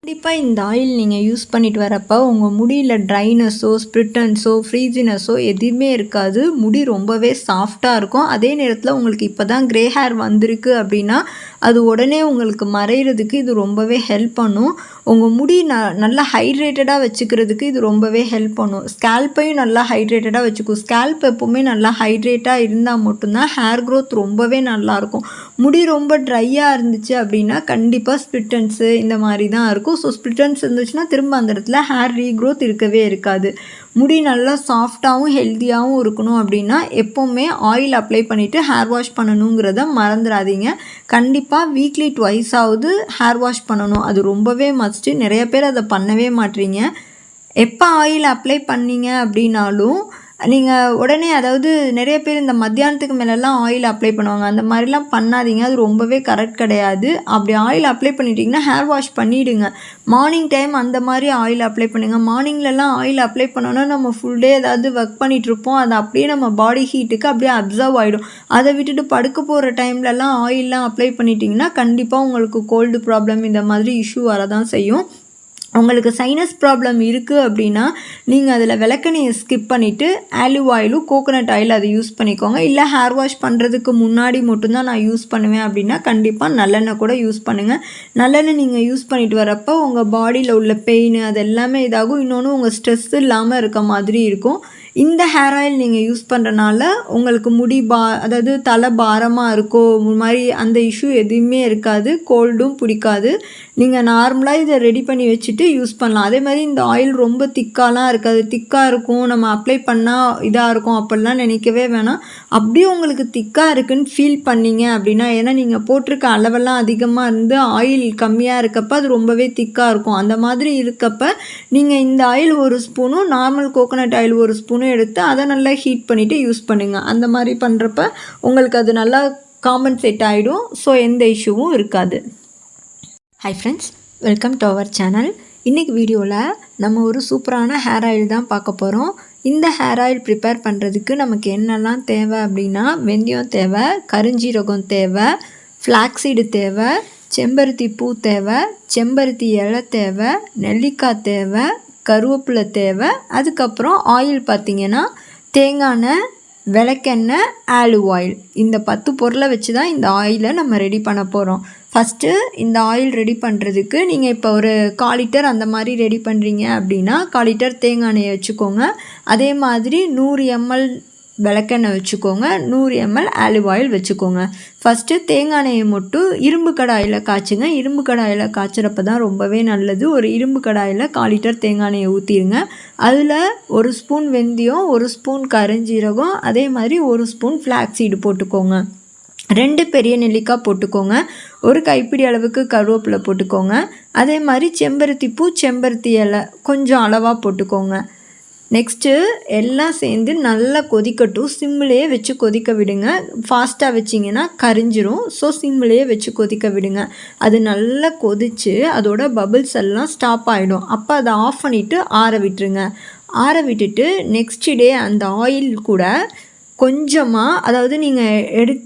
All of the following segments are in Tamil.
கண்டிப்பாக இந்த ஆயில் நீங்கள் யூஸ் பண்ணிட்டு வரப்போ உங்கள் முடியில் ட்ரைனஸோ ஸ்ப்ரிட்டன்ஸோ ஃப்ரீசினஸோ எதுவுமே இருக்காது. முடி ரொம்பவே சாஃப்டாக இருக்கும். அதே நேரத்தில் உங்களுக்கு இப்போ தான் க்ரே ஹேர் வந்திருக்கு அப்படின்னா அது உடனே உங்களுக்கு மறைகிறதுக்கு இது ரொம்பவே ஹெல்ப் பண்ணும். உங்கள் முடி நல்லா ஹைட்ரேட்டடாக வச்சுக்கிறதுக்கு இது ரொம்பவே ஹெல்ப் பண்ணும். ஸ்கேல்ப்பையும் நல்லா ஹைட்ரேட்டடாக வச்சுக்கும். ஸ்கேல்ப் எப்போவுமே நல்லா ஹைட்ரேட்டாக இருந்தால் மட்டும்தான் ஹேர் க்ரோத் ரொம்பவே நல்லாயிருக்கும். முடி ரொம்ப ட்ரையாக இருந்துச்சு அப்படின்னா கண்டிப்பாக ஸ்ப்ளிட்டன்ஸு இந்த மாதிரி தான் இருக்கும். ஸோ ஸ்ப்ளிட்டன்ஸ் இருந்துச்சுன்னா திரும்ப அந்த இடத்துல ஹேர் ரீக்ரோத் இருக்கவே இருக்காது. முடி நல்லா சாஃப்டாகவும் ஹெல்த்தியாகவும் இருக்கணும் அப்படின்னா எப்போவுமே ஆயில் அப்ளை பண்ணிவிட்டு ஹேர் வாஷ் பண்ணணுங்கிறத மறந்துடாதீங்க. கண்டிப்பாக வீக்லி ட்வைஸாவது ஹேர் வாஷ் பண்ணணும். அது ரொம்பவே மஸ்ட்டு. நிறைய பேர் அதை பண்ணவே மாட்டீங்க. எப்போ ஆயில் அப்ளை பண்ணீங்க அப்படின்னாலும் நீங்கள் உடனே, அதாவது நிறைய பேர் இந்த மத்தியானத்துக்கு மேலெல்லாம் ஆயில் அப்ளை பண்ணுவாங்க. அந்த மாதிரிலாம் பண்ணாதீங்க. அது ரொம்பவே கரெக்ட் கிடையாது. அப்படி ஆயில் அப்ளை பண்ணிட்டீங்கன்னா ஹேர் வாஷ் பண்ணிவிடுங்க. மார்னிங் டைம் அந்த மாதிரி ஆயில் அப்ளை பண்ணுங்கள். மார்னிங்லலாம் ஆயில் அப்ளை பண்ணோன்னா நம்ம ஃபுல் டே ஏதாவது ஒர்க் பண்ணிகிட்ருப்போம். அது அப்படியே நம்ம பாடி ஹீட்டுக்கு அப்படியே அப்சர்வ் ஆகிடும். அதை விட்டுட்டு படுக்க போகிற டைம்லலாம் ஆயிலெலாம் அப்ளை பண்ணிட்டீங்கன்னா கண்டிப்பாக உங்களுக்கு கோல்டு ப்ராப்ளம் இந்த மாதிரி இஷ்யூ வரதான் செய்யும். உங்களுக்கு சைனஸ் ப்ராப்ளம் இருக்குது அப்படின்னா நீங்கள் அதில் விளக்கெண்ணெயை ஸ்கிப் பண்ணிவிட்டு ஆலிவ் ஆயிலும் கோகோனட் ஆயில் அதை யூஸ் பண்ணிக்கோங்க. இல்லை ஹேர் வாஷ் பண்ணுறதுக்கு முன்னாடி மட்டும்தான் நான் யூஸ் பண்ணுவேன் அப்படின்னா கண்டிப்பாக நல்லெண்ணெய் கூட யூஸ் பண்ணுங்கள். நல்லெண்ணெய் நீங்கள் யூஸ் பண்ணிட்டு வரப்போ உங்கள் பாடியில் உள்ள பெயின் அது எல்லாமே இதாகும். இன்னொன்று உங்கள் ஸ்ட்ரெஸ் இல்லாமல் இருக்க மாதிரி இருக்கும். இந்த ஹேர் ஆயில் நீங்கள் யூஸ் பண்ணுறனால உங்களுக்கு முடி அதாவது தலை பாரமாக இருக்கோ மாதிரி அந்த இஷ்யூ எதுவுமே இருக்காது. கோல்டும் பிடிக்காது. நீங்கள் நார்மலாக இதை ரெடி பண்ணி வச்சுட்டு யூஸ் பண்ணலாம். அதே மாதிரி இந்த ஆயில் ரொம்ப திக்காலாம் இருக்காது. திக்காக இருக்கும், நம்ம அப்ளை பண்ணால் இதாக இருக்கும் அப்படிலாம் நினைக்கவே வேணாம். அப்படியே உங்களுக்கு திக்காக இருக்குன்னு ஃபீல் பண்ணிங்க அப்படின்னா, ஏன்னா நீங்கள் போட்டிருக்க அளவெல்லாம் அதிகமாக இருந்து ஆயில் கம்மியாக இருக்கப்போ அது ரொம்பவே திக்காக இருக்கும். அந்த மாதிரி இருக்கப்போ நீங்கள் இந்த ஆயில் ஒரு ஸ்பூனும் நார்மல் கோகோனட் ஆயில் ஒரு ஸ்பூனும் எடுத்து அதை நல்லா ஹீட் பண்ணிவிட்டு யூஸ் பண்ணுங்கள். அந்த மாதிரி பண்ணுறப்ப உங்களுக்கு அது நல்லா காம்பன்சேட் ஆகிடும். ஸோ எந்த இஷ்யூவும் இருக்காது. Hi friends, welcome to our channel. இன்றைக்கி வீடியோவில் நம்ம ஒரு சூப்பரான ஹேர் ஆயில் தான் பார்க்க போகிறோம். இந்த ஹேர் ஆயில் ப்ரிப்பேர் பண்ணுறதுக்கு நமக்கு என்னெல்லாம் தேவை அப்படின்னா, வெந்தயம் தேவை, கருஞ்சீரகம் தேவை, ஃப்ளாக்ஸீடு தேவை, செம்பருத்தி பூ தேவை, செம்பருத்தி இலை தேவை, நெல்லிக்காய் தேவை, கருவேப்பிலை தேவை. அதுக்கப்புறம் ஆயில் பார்த்திங்கன்னா தேங்காய் எண்ணெய், விளக்கெண்ணெய், ஆலிவ் ஆயில். இந்த 10 பொருளை வச்சு தான் இந்த ஆயிலை நம்ம ரெடி பண்ண போகிறோம். ஃபஸ்ட்டு இந்த ஆயில் ரெடி பண்ணுறதுக்கு நீங்கள் இப்போ ஒரு 1/4 லிட்டர் அந்த மாதிரி ரெடி பண்ணுறீங்க அப்படின்னா 1/4 லிட்டர் தேங்காய் எண்ணெயை வச்சுக்கோங்க. அதே மாதிரி 100 ml விளக்கெண்ணெய் வச்சுக்கோங்க, 100 ml ஆலிவ் ஆயில் வச்சுக்கோங்க. ஃபஸ்ட்டு தேங்காய் எண்ணெயை மட்டும் இரும்பு கடாயில் காய்ச்சுங்க. இரும்பு கடாயில் காய்ச்சறப்ப தான் ரொம்பவே நல்லது. ஒரு இரும்பு கடாயில் 1/4 லிட்டர் தேங்காய் எண்ணெயை ஊற்றிடுங்க. அதில் 1 ஸ்பூன் வெந்தயம், 1 ஸ்பூன் கருஞ்சீரகம், அதே மாதிரி 1 ஸ்பூன் ஃப்ளாக்ஸீடு போட்டுக்கோங்க. 2 பெரிய நெல்லிக்காய் போட்டுக்கோங்க. ஒரு கைப்பிடி அளவுக்கு கருவேப்பிலை போட்டுக்கோங்க. அதே மாதிரி செம்பருத்தி பூ, செம்பருத்தி இலை கொஞ்சம் அளவாக போட்டுக்கோங்க. நெக்ஸ்ட்டு எல்லாம் சேர்ந்து நல்லா கொதிக்கட்டும். சிம்மிலேயே வச்சு கொதிக்க விடுங்க. ஃபாஸ்ட்டாக வச்சிங்கன்னா கரிஞ்சிரும். ஸோ சிம்மிலேயே வச்சு கொதிக்க விடுங்க. அது நல்லா கொதித்து அதோட பபிள்ஸ் எல்லாம் ஸ்டாப் ஆகிடும். அப்போ அதை ஆஃப் பண்ணிவிட்டு ஆற விட்டுருங்க. ஆற விட்டுட்டு நெக்ஸ்ட் டே அந்த ஆயில் கூட கொஞ்சமாக, அதாவது நீங்கள்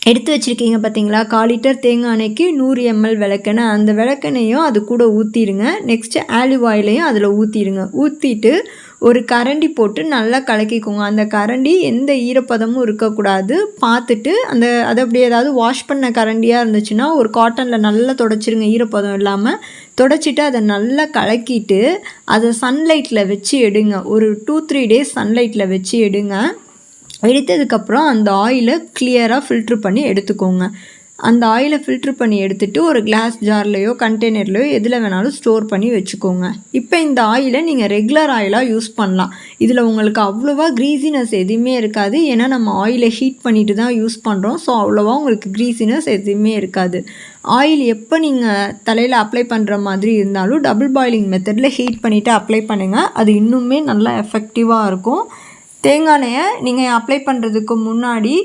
எடுத்து வச்சுருக்கீங்க பார்த்தீங்களா, 1/4 லிட்டர் தேங்காய் எண்ணெய்க்கு 100 ml விளக்கெண்ணெய், அந்த விளக்கெண்ணையும் அது கூட ஊற்றிடுங்க. நெக்ஸ்ட்டு ஆலிவ் ஆயிலையும் அதில் ஊற்றிடுங்க. ஊற்றிட்டு ஒரு கரண்டி போட்டு நல்லா கலக்கிக்கோங்க. அந்த கரண்டி எந்த ஈரப்பதமும் இருக்கக்கூடாது. பார்த்துட்டு அதை அப்படியே ஏதாவது வாஷ் பண்ண கரண்டியாக இருந்துச்சுன்னா ஒரு காட்டனில் நல்லா தொடச்சிருங்க, ஈரப்பதம் இல்லாமல் தொடச்சிட்டு அதை நல்லா கலக்கிட்டு அதை சன்லைட்டில் வச்சு எடுங்க. ஒரு 2-3 டேஸ் சன்லைட்டில் வச்சு எடுங்க. எடுத்ததுக்கப்புறம் அந்த ஆயிலை கிளியராக ஃபில்ட்ரு பண்ணி எடுத்துக்கோங்க. அந்த ஆயிலை ஃபில்ட்ரு பண்ணி எடுத்துகிட்டு ஒரு கிளாஸ் ஜார்லேயோ கண்டெய்னர்லையோ எதில் வேணாலும் ஸ்டோர் பண்ணி வச்சுக்கோங்க. இப்போ இந்த ஆயிலை நீங்கள் ரெகுலர் ஆயிலாக யூஸ் பண்ணலாம். இதில் உங்களுக்கு அவ்வளோவா க்ரீஸினஸ் எதுவுமே இருக்காது. ஏன்னா நம்ம ஆயிலை ஹீட் பண்ணிட்டு தான் யூஸ் பண்ணுறோம். ஸோ அவ்வளோவா உங்களுக்கு க்ரீஸினஸ் எதுவுமே இருக்காது. ஆயில் எப்போ நீங்கள் தலையில் அப்ளை பண்ணுற மாதிரி இருந்தாலும் டபுள் பாயிலிங் மெத்தடில் ஹீட் பண்ணிவிட்டு அப்ளை பண்ணுங்கள். அது இன்னுமே நல்லா எஃபெக்டிவாக இருக்கும். தேங்காய் எண்ணெயை நீங்கள் அப்ளை பண்ணுறதுக்கு முன்னாடி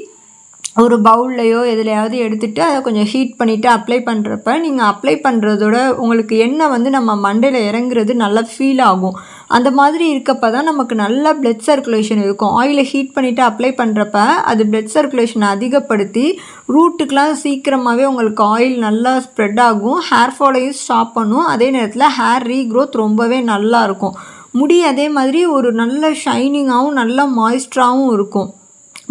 ஒரு பவுல்லையோ எதுலையாவது எடுத்துகிட்டு அதை கொஞ்சம் ஹீட் பண்ணிவிட்டு அப்ளை பண்ணுறப்ப நீங்கள் அப்ளை பண்ணுறதோட உங்களுக்கு எண்ணெய் நம்ம மண்டையில் இறங்குறது நல்லா ஃபீல் ஆகும். அந்த மாதிரி இருக்கப்போ தான் நமக்கு நல்லா பிளட் சர்க்குலேஷன் இருக்கும். ஆயிலை ஹீட் பண்ணிவிட்டு அப்ளை பண்ணுறப்ப அது பிளட் சர்க்குலேஷனை அதிகப்படுத்தி ரூட்டுக்கெலாம் சீக்கிரமாகவே உங்களுக்கு ஆயில் நல்லா ஸ்ப்ரெட் ஆகும். ஹேர் ஃபாலையும் ஸ்டாப் பண்ணும். அதே நேரத்தில் ஹேர் ரீக்ரோத் ரொம்பவே நல்லாயிருக்கும். முடி அதே மாதிரி ஒரு நல்ல ஷைனிங்காகவும் நல்ல மாய்ஸ்டராகவும் இருக்கும்.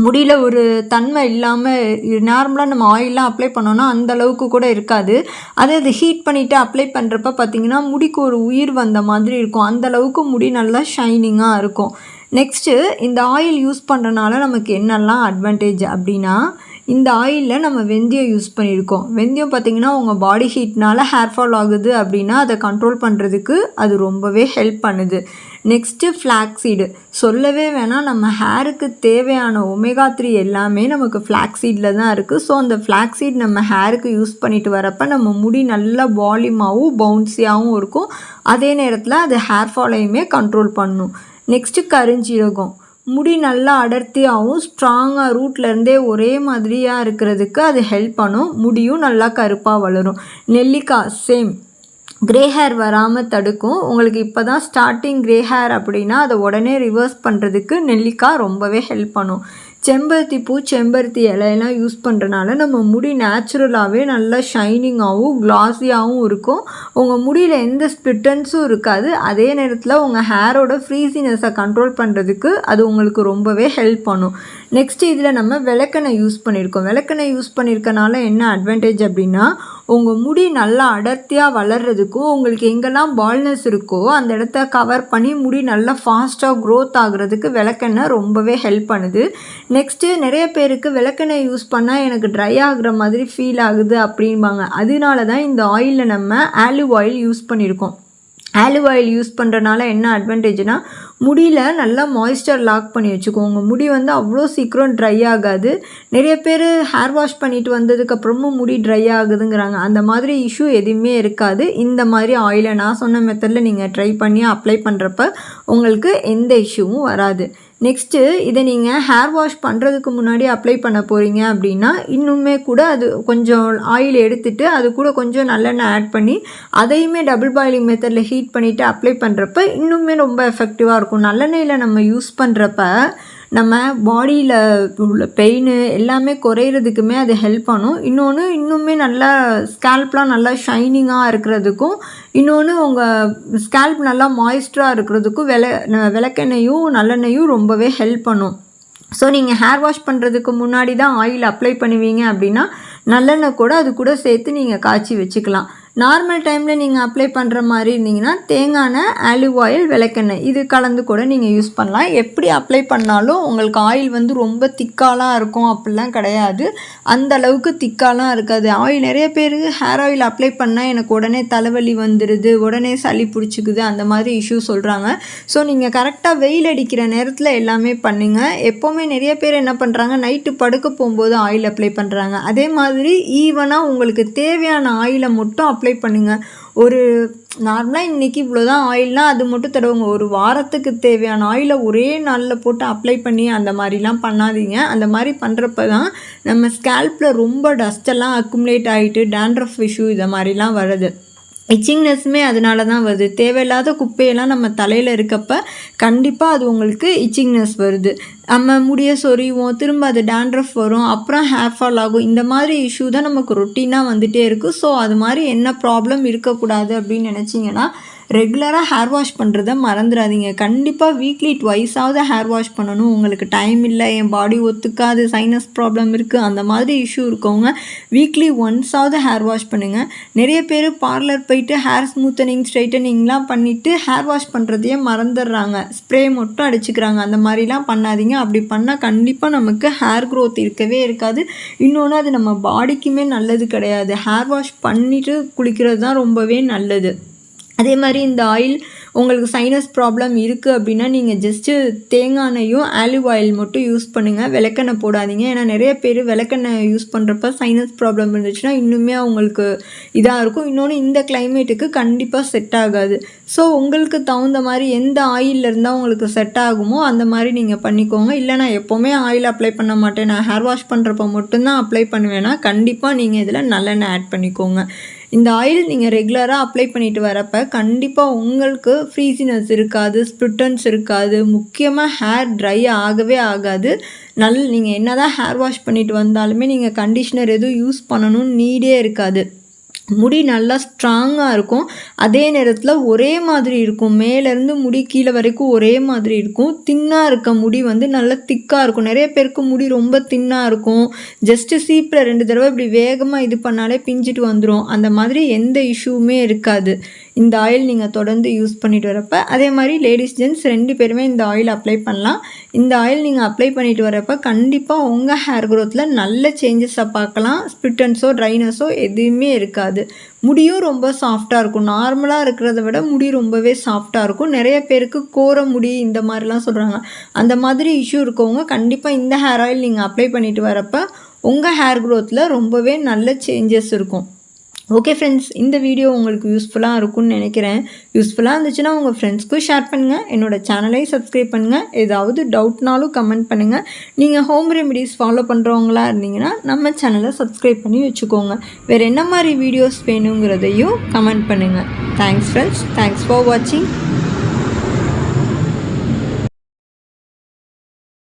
முடியில் ஒரு தன்மை இல்லாமல் நார்மலாக நம்ம ஆயிலெலாம் அப்ளை பண்ணோன்னா அந்தளவுக்கு கூட இருக்காது. அதே அது ஹீட் பண்ணிவிட்டு அப்ளை பண்ணுறப்ப பார்த்திங்கன்னா முடிக்கு ஒரு உயிர் வந்த மாதிரி இருக்கும். அந்தளவுக்கு முடி நல்லா ஷைனிங்காக இருக்கும். நெக்ஸ்ட்டு இந்த ஆயில் யூஸ் பண்ணுறனால நமக்கு என்னெல்லாம் அட்வான்டேஜ் அப்படின்னா, இந்த ஆயிலில் நம்ம வெந்தயம் யூஸ் பண்ணியிருக்கோம். வெந்தயம் பார்த்திங்கன்னா உங்கள் பாடி ஹீட்னால் ஹேர் ஃபால் ஆகுது அப்படின்னா அதை கண்ட்ரோல் பண்ணுறதுக்கு அது ரொம்பவே ஹெல்ப் பண்ணுது. நெக்ஸ்ட்டு ஃப்ளாக்ஸீடு சொல்லவே வேணாம். நம்ம ஹேருக்கு தேவையான ஒமேகா 3 எல்லாமே நமக்கு ஃப்ளாக்ஸீடில் தான் இருக்குது. ஸோ அந்த ஃப்ளாக்ஸீட் நம்ம ஹேருக்கு யூஸ் பண்ணிட்டு வரப்போ நம்ம முடி நல்லா வால்யூமாகவும் பவுன்ஸியாகவும் இருக்கும். அதே நேரத்தில் அது ஹேர் ஃபாலையுமே கண்ட்ரோல் பண்ணும். நெக்ஸ்ட்டு கருஞ்சீரகம் முடி நல்லா அடர்த்தியாகவும் ஸ்ட்ராங்காக ரூட்லேருந்தே ஒரே மாதிரியாக இருக்கிறதுக்கு அது ஹெல்ப் பண்ணும். முடியும் நல்லா கருப்பாக வளரும். நெல்லிக்காய் சேம் க்ரே ஹேர் வராமல் தடுக்கும். உங்களுக்கு இப்போ தான் ஸ்டார்டிங் க்ரே ஹேர் அப்படின்னா அதை உடனே ரிவர்ஸ் பண்ணுறதுக்கு நெல்லிக்காய் ரொம்பவே ஹெல்ப் பண்ணும். செம்பருத்தி பூ செம்பருத்தி இலையெல்லாம் யூஸ் பண்ணுறனால நம்ம முடி நேச்சுரலாகவே நல்லா ஷைனிங்காகவும் க்ளாஸியாகவும் இருக்கும். உங்கள் முடியில் எந்த ஸ்பிட்டன்ஸும் இருக்காது. அதே நேரத்தில் உங்கள் ஹேரோட ஃப்ரீசினஸை கண்ட்ரோல் பண்ணுறதுக்கு அது உங்களுக்கு ரொம்பவே ஹெல்ப் பண்ணும். நெக்ஸ்ட்டு இதில் நம்ம விளக்கெண்ணெய் யூஸ் பண்ணியிருக்கோம். விளக்கெண்ணெய் யூஸ் பண்ணியிருக்கனால என்ன அட்வான்டேஜ் அப்படின்னா, உங்கள் முடி நல்லா அடர்த்தியாக வளர்கிறதுக்கும் உங்களுக்கு எங்கெல்லாம் பால்னஸ் இருக்கோ அந்த இடத்த கவர் பண்ணி முடி நல்லா ஃபாஸ்ட்டாக க்ரோத் ஆகுறதுக்கு விளக்கெண்ணெய் ரொம்பவே ஹெல்ப் பண்ணுது. நெக்ஸ்ட்டு நிறைய பேருக்கு விளக்கெண்ணெய் யூஸ் பண்ணால் எனக்கு ட்ரை ஆகுற மாதிரி ஃபீல் ஆகுது அப்படின்பாங்க. அதனால தான் இந்த ஆயிலில் நம்ம ஆலிவ் ஆயில் யூஸ் பண்ணியிருக்கோம். ஆலிவ் ஆயில் யூஸ் பண்ணுறனால என்ன அட்வான்டேஜ்னால், முடியில் நல்லா மாய்ஸ்சர் லாக் பண்ணி வச்சுக்கோங்க. உங்கள் முடி வந்து அவ்வளோ சீக்கிரம் ட்ரை ஆகாது. நிறைய பேர் ஹேர் வாஷ் பண்ணிவிட்டு வந்ததுக்கப்புறமும் முடி ட்ரை ஆகுதுங்கிறாங்க. அந்த மாதிரி இஷ்யூ எதுவுமே இருக்காது. இந்த மாதிரி ஆயிலை நான் சொன்ன மெத்தடில் நீங்கள் ட்ரை பண்ணி அப்ளை பண்ணுறப்ப உங்களுக்கு எந்த இஷ்யூவும் வராது. நெக்ஸ்ட்டு இதை நீங்கள் ஹேர் வாஷ் பண்ணுறதுக்கு முன்னாடி அப்ளை பண்ண போகிறீங்க அப்படின்னா இன்னுமே கூட அது கொஞ்சம் ஆயில் எடுத்துகிட்டு அது கூட கொஞ்சம் நல்லெண்ணெய் ஆட் பண்ணி அதையுமே டபுள் பாயிலிங் மெத்தடில் ஹீட் பண்ணிவிட்டு அப்ளை பண்ணுறப்ப இன்னுமே ரொம்ப எஃபெக்டிவாக இருக்கும். நல்லெண்ணெயில் நம்ம யூஸ் பண்ணுறப்ப நம்ம பாடியில் உள்ள பெயின் எல்லாமே குறையிறதுக்குமே அது ஹெல்ப் பண்ணும். இன்னொன்று இன்னுமே நல்லா ஸ்கேல்ப்லாம் நல்லா ஷைனிங்காக இருக்கிறதுக்கும், இன்னொன்று உங்கள் ஸ்கேல்ப் நல்லா மாய்ஸ்டராக இருக்கிறதுக்கும் விளக்கெண்ணெயும் நல்லெண்ணெயும் ரொம்பவே ஹெல்ப் பண்ணும். ஸோ நீங்கள் ஹேர் வாஷ் பண்ணுறதுக்கு முன்னாடி தான் ஆயில் அப்ளை பண்ணுவீங்க அப்படின்னா நல்லெண்ணெய் கூட அது கூட சேர்த்து நீங்கள் காய்ச்சி வச்சுக்கலாம். நார்மல் டைமில் நீங்கள் அப்ளை பண்ணுற மாதிரி இருந்தீங்கன்னா தேங்காய் எண்ணெய், ஆலிவ் ஆயில், விளக்கெண்ணெய் இது கலந்து கூட நீங்கள் யூஸ் பண்ணலாம். எப்படி அப்ளை பண்ணாலும் உங்களுக்கு ஆயில் வந்து ரொம்ப திக்காலாம் இருக்கும் அப்படிலாம் கிடையாது. அந்த அளவுக்கு திக்காலாம் இருக்காது. ஆயில் நிறைய பேர் ஹேர் ஆயில் அப்ளை பண்ணால் எனக்கு உடனே தலைவலி வந்துடுது, உடனே சளி பிடிச்சிக்குது, அந்த மாதிரி இஷ்யூ சொல்கிறாங்க. ஸோ நீங்கள் கரெக்டாக வெயில் அடிக்கிற நேரத்தில் எல்லாமே பண்ணுங்கள். எப்போவுமே நிறைய பேர் என்ன பண்ணுறாங்க, நைட்டு படுக்க போகும்போது ஆயில் அப்ளை பண்ணுறாங்க. அதே மாதிரி ஈவனாக உங்களுக்கு தேவையான ஆயிலை மட்டும் அப்ளை பண்ணுங்கள். ஒரு நார்மலாக இன்றைக்கி இவ்வளோ தான் ஆயில்னால் அது மட்டும் தடவுங்க. ஒரு வாரத்துக்கு தேவையான ஆயிலை ஒரே நாளில் போட்டு அப்ளை பண்ணி அந்த மாதிரிலாம் பண்ணாதீங்க. அந்த மாதிரி பண்ணுறப்ப தான் நம்ம ஸ்கேல்பில் ரொம்ப டஸ்ட்டெல்லாம் அக்குமுலேட் ஆகிட்டு டேண்ட்ரஃப் இஷ்யூ இதை மாதிரிலாம் வருது. இச்சிங்னஸ்மே அதனால தான் வருது. தேவையில்லாத குப்பையெல்லாம் நம்ம தலையில் இருக்கப்போ கண்டிப்பாக அது உங்களுக்கு இச்சிங்னஸ் வருது. நம்ம முடிய சொறிவோம், திரும்ப அது டேண்ட்ரஃப் வரும், அப்புறம் ஹேர் ஃபால் ஆகும். இந்த மாதிரி இஷ்யூ தான் நமக்கு ரொட்டீனாக வந்துகிட்டே இருக்குது. ஸோ அது மாதிரி என்ன ப்ராப்ளம் இருக்கக்கூடாது அப்படின்னு நினச்சிங்கன்னா ரெகுலராக ஹேர் வாஷ் பண்ணுறத மறந்துடாதீங்க. கண்டிப்பாக வீக்லி 2 ஹேர் வாஷ் பண்ணணும். உங்களுக்கு டைம் இல்லை, என் பாடி ஒத்துக்காது, சைனஸ் ப்ராப்ளம் இருக்குது, அந்த மாதிரி இஷ்யூ இருக்கவங்க வீக்லி 1 ஹேர் வாஷ் பண்ணுங்கள். நிறைய பேர் பார்லர் போயிட்டு ஹேர் ஸ்மூத்தனிங் ஸ்ட்ரைட்டனிங்லாம் பண்ணிவிட்டு ஹேர் வாஷ் பண்ணுறதையே மறந்துடுறாங்க. ஸ்ப்ரே மட்டும் அடிச்சுக்கிறாங்க. அந்த மாதிரிலாம் பண்ணாதீங்க. அப்படி பண்ணால் கண்டிப்பாக நமக்கு ஹேர் க்ரோத் இருக்கவே இருக்காது. இன்னொன்று அது நம்ம பாடிக்குமே நல்லது கிடையாது. ஹேர் வாஷ் பண்ணிவிட்டு குளிக்கிறது தான் ரொம்பவே நல்லது. அதே மாதிரி இந்த ஆயில் உங்களுக்கு சைனஸ் ப்ராப்ளம் இருக்குது அப்படின்னா நீங்கள் ஜஸ்ட்டு தேங்காய் எண்ணெயும் ஆலிவ் ஆயில் மட்டும் யூஸ் பண்ணுங்கள். விளக்கெண்ணெய் போடாதீங்க. ஏன்னா நிறைய பேர் விளக்கெண்ணெய் யூஸ் பண்ணுறப்ப சைனஸ் ப்ராப்ளம் இருந்துச்சுன்னா இன்னுமே அவங்களுக்கு இதாக இருக்கும். இன்னொன்று இந்த கிளைமேட்டுக்கு கண்டிப்பாக செட் ஆகாது. ஸோ உங்களுக்கு தகுந்த மாதிரி எந்த ஆயிலில் இருந்தால் உங்களுக்கு செட் ஆகுமோ அந்த மாதிரி நீங்கள் பண்ணிக்கோங்க. இல்லை நான் எப்போவுமே ஆயில் அப்ளை பண்ண மாட்டேன், நான் ஹேர் வாஷ் பண்ணுறப்ப மட்டும்தான் அப்ளை பண்ணுவேன்னா கண்டிப்பாக நீங்கள் இதில் நல்லெண்ணெய் ஆட் பண்ணிக்கோங்க. இந்த ஆயில் நீங்கள் ரெகுலராக அப்ளை பண்ணிட்டு வரப்போ கண்டிப்பாக உங்களுக்கு ஃப்ரீசினஸ் இருக்காது, ஸ்ப்ளிட்டன்ஸ் இருக்காது, முக்கியமாக ஹேர் ட்ரை ஆகவே ஆகாது. நீங்கள் என்ன தான் ஹேர் வாஷ் பண்ணிட்டு வந்தாலுமே நீங்கள் கண்டிஷ்னர் எதுவும் யூஸ் பண்ணணும்னு நீடே இருக்காது. முடி நல்லா ஸ்ட்ராங்காக இருக்கும். அதே நேரத்தில் ஒரே மாதிரி இருக்கும். மேலேருந்து முடி கீழே வரைக்கும் ஒரே மாதிரி இருக்கும். தின்னாக இருக்க முடி வந்து நல்லா திக்காக இருக்கும். நிறைய பேருக்கு முடி ரொம்ப தின்னாக இருக்கும். ஜஸ்ட்டு சீப்பில் 2 தடவை இப்படி வேகமாக இது பண்ணாலே பிஞ்சிட்டு வந்துடும். அந்த மாதிரி எந்த இஷ்யூவுமே இருக்காது இந்த ஆயில் நீங்கள் தொடர்ந்து யூஸ் பண்ணிட்டு வரப்போ. அதே மாதிரி லேடிஸ் ஜென்ட்ஸ் 2 பேருமே இந்த ஆயில் அப்ளை பண்ணலாம். இந்த ஆயில் நீங்கள் அப்ளை பண்ணிட்டு வரப்போ கண்டிப்பாக உங்கள் ஹேர் க்ரோத்தில் நல்ல சேஞ்சஸை பார்க்கலாம். ஸ்ப்ளிட்டன்ஸோ ட்ரைனஸோ எதுவுமே இருக்காது. முடியும் ரொம்ப சாஃப்டாக இருக்கும். நார்மலாக இருக்கிறத விட முடி ரொம்பவே சாஃப்டாக இருக்கும். நிறைய பேருக்கு கோர முடி இந்த மாதிரிலாம் சொல்கிறாங்க. அந்த மாதிரி இஷ்யூ இருக்கவங்க கண்டிப்பாக இந்த ஹேர் ஆயில் நீங்கள் அப்ளை பண்ணிட்டு வரப்போ உங்கள் ஹேர் க்ரோத்தில் ரொம்பவே நல்ல சேஞ்சஸ் இருக்கும். ஓகே ஃப்ரெண்ட்ஸ், இந்த வீடியோ உங்களுக்கு யூஸ்ஃபுல்லாக இருக்கும்னு நினைக்கிறேன். யூஸ்ஃபுல்லாக இருந்துச்சுன்னா உங்கள் ஃப்ரெண்ட்ஸ்க்கும் ஷேர் பண்ணுங்கள். என்னோடய சேனலையும் சப்ஸ்கிரைப் பண்ணுங்கள். ஏதாவது டவுட்னாலும் கமெண்ட் பண்ணுங்கள். நீங்கள் ஹோம் ரெமிடிஸ் ஃபாலோ பண்ணுறவங்களா இருந்தீங்கன்னா நம்ம சேனலை சப்ஸ்கிரைப் பண்ணி வச்சுக்கோங்க. வேறு என்ன மாதிரி வீடியோஸ் வேணுங்கிறதையும் கமெண்ட் பண்ணுங்கள். தேங்க்ஸ் ஃப்ரெண்ட்ஸ், தேங்க்ஸ் ஃபார் வாட்சிங்.